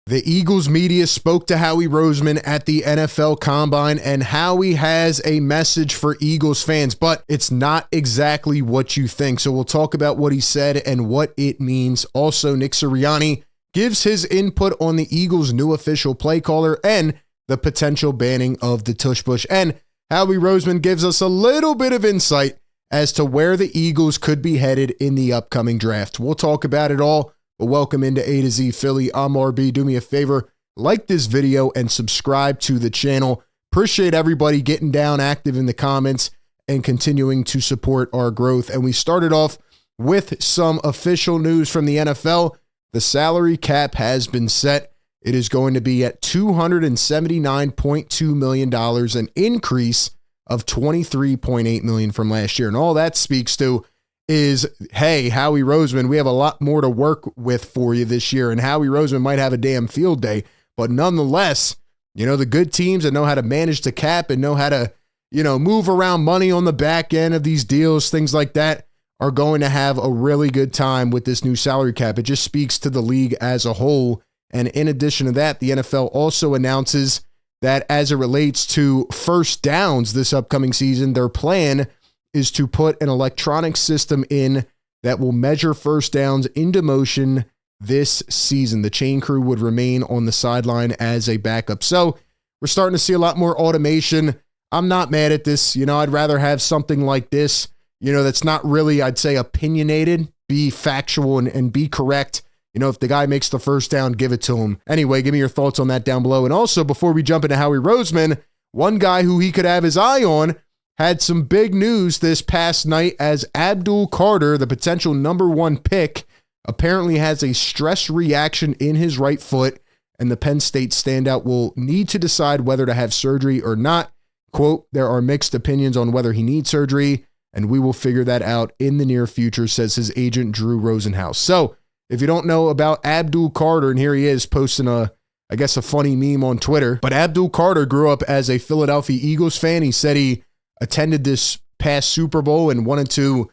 The Eagles media spoke to Howie Roseman at the NFL Combine, and Howie has a message for Eagles fans, but it's not exactly what you think. So we'll talk about what he said and what it means. Also, Nick Sirianni gives his input on the Eagles' new official play caller and the potential banning of the Tush Push. And Howie Roseman gives us a little bit of insight as to where the Eagles could be headed in the upcoming draft. We'll talk about it all. But welcome into A to Z Philly. I'm RB. Do me a favor, like this video and subscribe to the channel. Appreciate everybody getting down active in the comments and continuing to support our growth. And we started off with some official news from the NFL. The salary cap has been set. It is going to be at $279.2 million, an increase of $23.8 million from last year. And all that speaks to is, hey, Howie Roseman, we have a lot more to work with for you this year, and Howie Roseman might have a damn field day, but nonetheless, the good teams that know how to manage the cap and know how to, move around money on the back end of these deals, things like that, are going to have a really good time with this new salary cap. It just speaks to the league as a whole, and in addition to that, the NFL also announces that as it relates to first downs this upcoming season, their plan is to put an electronic system in that will measure first downs into motion this season. The chain crew would remain on the sideline as a backup. So we're starting to see a lot more automation. I'm not mad at this. I'd rather have something like this, that's not really, I'd say, opinionated, be factual and be correct. If the guy makes the first down, give it to him. Anyway, give me your thoughts on that down below. And also, before we jump into Howie Roseman, one guy who he could have his eye on had some big news this past night as Abdul Carter, the potential #1 pick, apparently has a stress reaction in his right foot, and the Penn State standout will need to decide whether to have surgery or not. Quote, there are mixed opinions on whether he needs surgery, and we will figure that out in the near future, says his agent, Drew Rosenhaus. So if you don't know about Abdul Carter, and here he is posting a funny meme on Twitter, but Abdul Carter grew up as a Philadelphia Eagles fan. He said he attended this past Super Bowl and wanted to,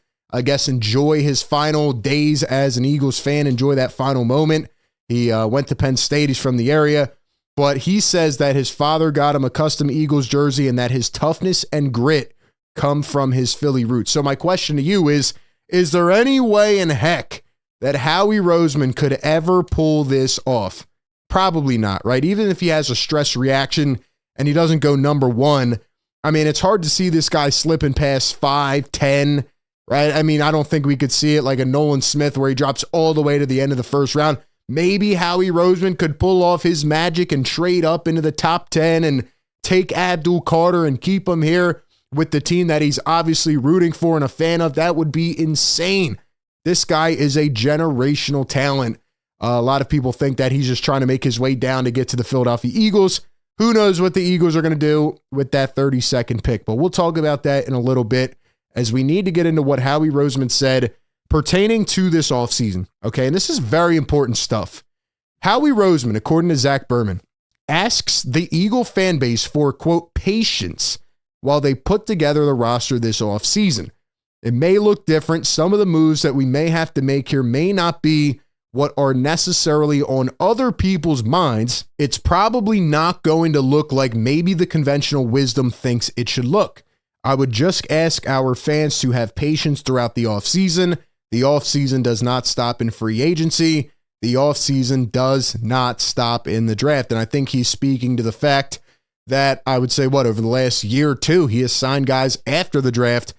enjoy his final days as an Eagles fan, enjoy that final moment. He went to Penn State. He's from the area, but he says that his father got him a custom Eagles jersey and that his toughness and grit come from his Philly roots. So my question to you is there any way in heck that Howie Roseman could ever pull this off? Probably not, right? Even if he has a stress reaction and he doesn't go #1, it's hard to see this guy slipping past 5, 10, right? I don't think we could see it like a Nolan Smith where he drops all the way to the end of the first round. Maybe Howie Roseman could pull off his magic and trade up into the top 10 and take Abdul Carter and keep him here with the team that he's obviously rooting for and a fan of. That would be insane. This guy is a generational talent. A lot of people think that he's just trying to make his way down to get to the Philadelphia Eagles. Who knows what the Eagles are going to do with that 32nd pick, but we'll talk about that in a little bit as we need to get into what Howie Roseman said pertaining to this offseason, okay? And this is very important stuff. Howie Roseman, according to Zack asks the Eagle fan base for, quote, patience while they put together the roster this offseason. It may look different. Some of the moves that we may have to make here may not be what are necessarily on other people's minds. It's probably not going to look like maybe the conventional wisdom thinks it should look. I would just ask our fans to have patience throughout the offseason. The offseason does not stop in free agency. The offseason does not stop in the draft. And I think he's speaking to the fact that I would say, over the last year or two, he has signed guys after the draft,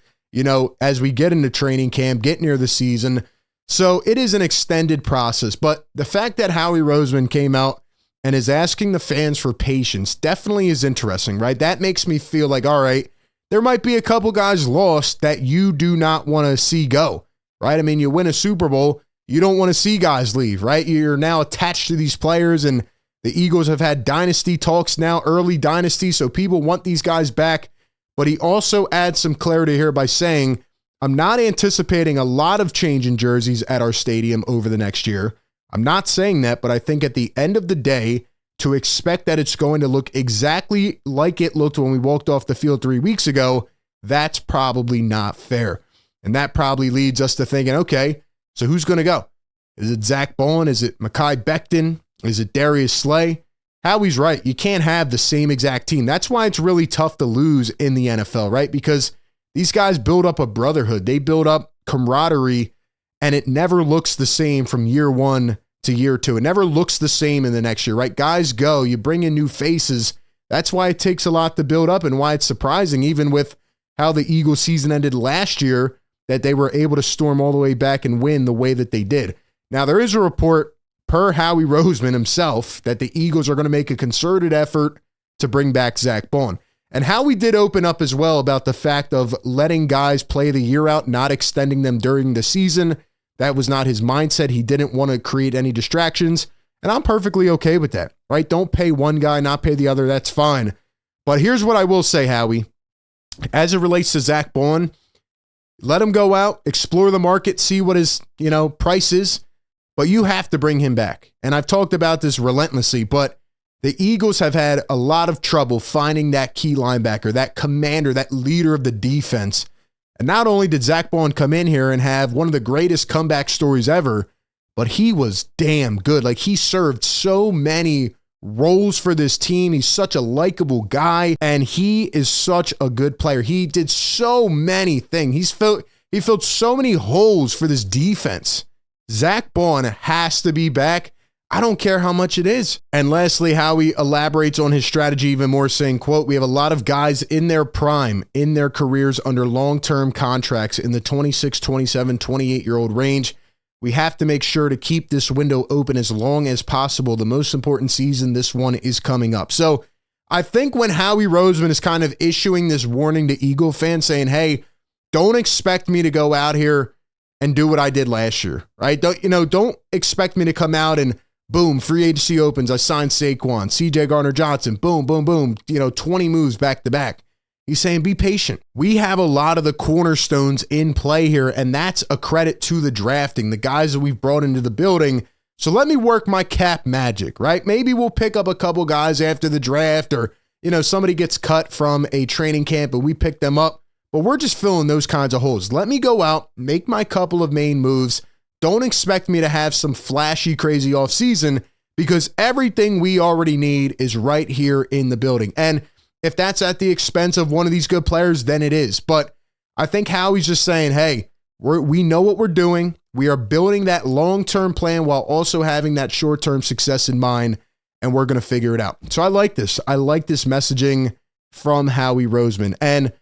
as we get into training camp, get near the season. So it is an extended process, but the fact that Howie Roseman came out and is asking the fans for patience definitely is interesting, right? That makes me feel like, all right, there might be a couple guys lost that you do not want to see go, right? You win a Super Bowl, you don't want to see guys leave, right? You're now attached to these players, and the Eagles have had dynasty talks now, early dynasty, so people want these guys back. But he also adds some clarity here by saying, I'm not anticipating a lot of change in jerseys at our stadium over the next year. I'm not saying that, but I think at the end of the day, to expect that it's going to look exactly like it looked when we walked off the field 3 weeks ago, that's probably not fair. And that probably leads us to thinking, okay, so who's going to go? Is it Zach Baun? Is it Mekhi Becton? Is it Darius Slay? Howie's right. You can't have the same exact team. That's why it's really tough to lose in the NFL, right? Because these guys build up a brotherhood. They build up camaraderie, and it never looks the same from year one to year two. It never looks the same in the next year, right? Guys go, you bring in new faces. That's why it takes a lot to build up and why it's surprising, even with how the Eagles season ended last year, that they were able to storm all the way back and win the way that they did. Now, there is a report per Howie Roseman himself that the Eagles are going to make a concerted effort to bring back Zack Baun. And Howie did open up as well about the fact of letting guys play the year out, not extending them during the season. That was not his mindset. He didn't want to create any distractions. And I'm perfectly okay with that, right? Don't pay one guy, not pay the other. That's fine. But here's what I will say, Howie. As it relates to Zack Baun, let him go out, explore the market, see what his, price is. But you have to bring him back. And I've talked about this relentlessly, but the Eagles have had a lot of trouble finding that key linebacker, that commander, that leader of the defense. And not only did Zack Baun come in here and have one of the greatest comeback stories ever, but he was damn good. Like, he served so many roles for this team. He's such a likable guy, and he is such a good player. He did so many things. He filled so many holes for this defense. Zack Baun has to be back. I don't care how much it is. And lastly, Howie elaborates on his strategy even more, saying, quote, "We have a lot of guys in their prime, in their careers under long-term contracts in the 26, 27, 28-year-old range. We have to make sure to keep this window open as long as possible. The most important season, this one, is coming up." So I think when Howie Roseman is kind of issuing this warning to Eagle fans saying, hey, don't expect me to go out here and do what I did last year, right? Don't expect me to come out and boom, free agency opens. I signed Saquon, CJ Gardner-Johnson, boom, boom, boom, 20 moves back to back. He's saying, be patient. We have a lot of the cornerstones in play here, and that's a credit to the drafting, the guys that we've brought into the building. So let me work my cap magic, right? Maybe we'll pick up a couple guys after the draft, or, somebody gets cut from a training camp and we pick them up, but we're just filling those kinds of holes. Let me go out, make my couple of main moves. Don't expect me to have some flashy, crazy offseason, because everything we already need is right here in the building. And if that's at the expense of one of these good players, then it is. But I think Howie's just saying, hey, we know what we're doing. We are building that long-term plan while also having that short-term success in mind, and we're going to figure it out. So I like this. I like this messaging from Howie Roseman. And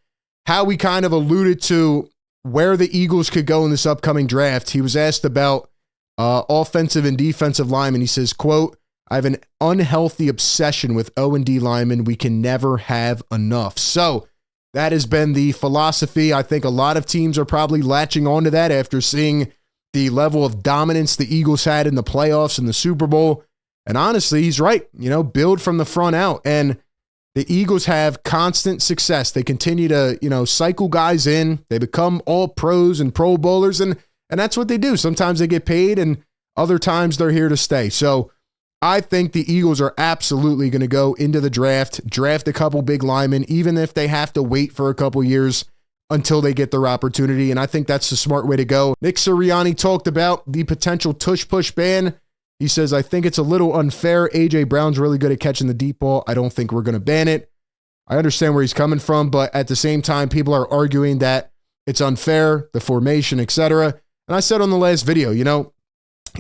Howie kind of alluded to where the Eagles could go in this upcoming draft. He was asked about offensive and defensive linemen. He says, quote, "I have an unhealthy obsession with O&D linemen. We can never have enough." So that has been the philosophy. I think a lot of teams are probably latching onto that after seeing the level of dominance the Eagles had in the playoffs and the Super Bowl. And honestly, he's right. Build from the front out. And the Eagles have constant success. They continue to, cycle guys in. They become all pros and Pro Bowlers, and that's what they do. Sometimes they get paid, and other times they're here to stay. So I think the Eagles are absolutely going to go into the draft a couple big linemen, even if they have to wait for a couple years until they get their opportunity. And I think that's the smart way to go. Nick Sirianni talked about the potential Tush Push ban. He says, "I think it's a little unfair. A.J. Brown's really good at catching the deep ball. I don't think we're going to ban it." I understand where he's coming from, but at the same time, people are arguing that it's unfair, the formation, etc. And I said on the last video,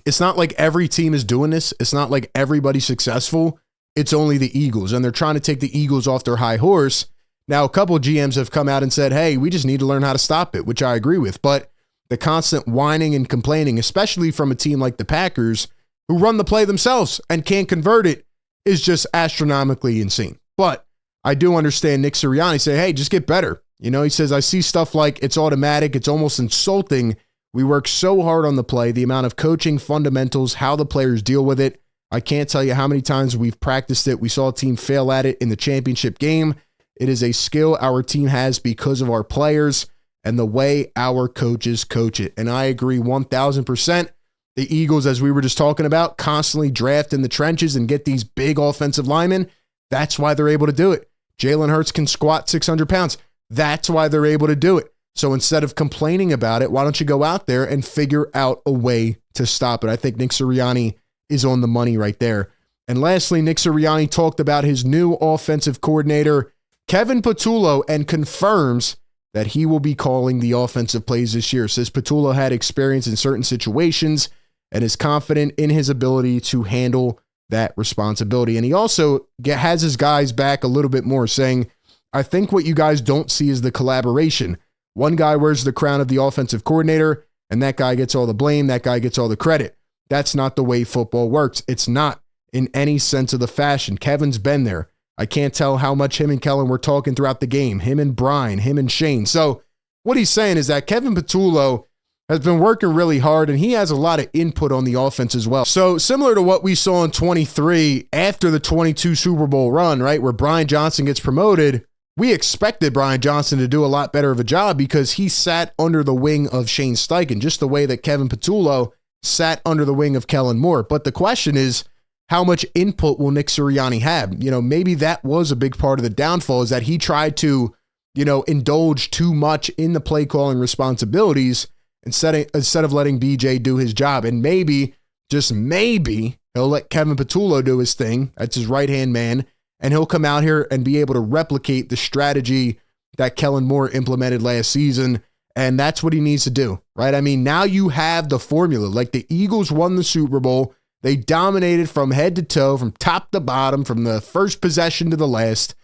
it's not like every team is doing this. It's not like everybody's successful. It's only the Eagles, and they're trying to take the Eagles off their high horse. Now, a couple of GMs have come out and said, hey, we just need to learn how to stop it, which I agree with. But the constant whining and complaining, especially from a team like the Packers, who run the play themselves and can't convert it, is just astronomically insane. But I do understand Nick Sirianni say, hey, just get better. He says, I see stuff like it's automatic. It's almost insulting. We work so hard on the play, the amount of coaching, fundamentals, how the players deal with it. I can't tell you how many times we've practiced it. We saw a team fail at it in the championship game. It is a skill our team has because of our players and the way our coaches coach it. And I agree 1,000%. The Eagles, as we were just talking about, constantly draft in the trenches and get these big offensive linemen. That's why they're able to do it. Jalen Hurts can squat 600 pounds. That's why they're able to do it. So instead of complaining about it, why don't you go out there and figure out a way to stop it? I think Nick Sirianni is on the money right there. And lastly, Nick Sirianni talked about his new offensive coordinator, Kevin Patullo, and confirms that he will be calling the offensive plays this year. Says Patullo had experience in certain situations and is confident in his ability to handle that responsibility. And he also has his guys back a little bit more, saying, I think what you guys don't see is the collaboration. One guy wears the crown of the offensive coordinator, and that guy gets all the blame, that guy gets all the credit. That's not the way football works. It's not in any sense of the fashion. Kevin's been there. I can't tell how much him and Kellen were talking throughout the game, him and Brian, him and Shane. So what he's saying is that Kevin Patullo has been working really hard, and he has a lot of input on the offense as well. So similar to what we saw in 23 after the 22 Super Bowl run, right, where Brian Johnson gets promoted, we expected Brian Johnson to do a lot better of a job because he sat under the wing of Shane Steichen, just the way that Kevin Patullo sat under the wing of Kellen Moore. But the question is, how much input will Nick Sirianni have? You know, maybe that was a big part of the downfall, is that he tried to, indulge too much in the play calling responsibilities instead of letting BJ do his job. And maybe, just maybe, he'll let Kevin Patullo do his thing. That's his right-hand man. And he'll come out here and be able to replicate the strategy that Kellen Moore implemented last season. And that's what he needs to do, right? I mean, now you have the formula. Like, the Eagles won the Super Bowl. They dominated from head to toe, from top to bottom, from the first possession to the last.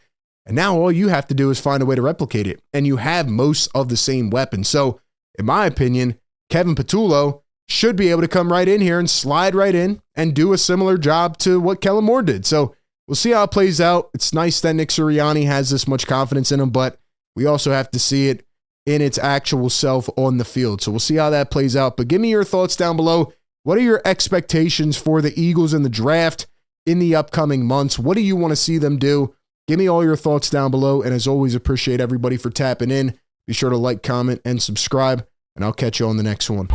And now all you have to do is find a way to replicate it. And you have most of the same weapons. So, in my opinion, Kevin Patullo should be able to come right in here and slide right in and do a similar job to what Kellen Moore did. So, we'll see how it plays out. It's nice that Nick Sirianni has this much confidence in him, but we also have to see it in its actual self on the field. So we'll see how that plays out. But give me your thoughts down below. What are your expectations for the Eagles in the draft in the upcoming months? What do you want to see them do? Give me all your thoughts down below. And as always, appreciate everybody for tapping in. Be sure to like, comment, and subscribe, and I'll catch you on the next one.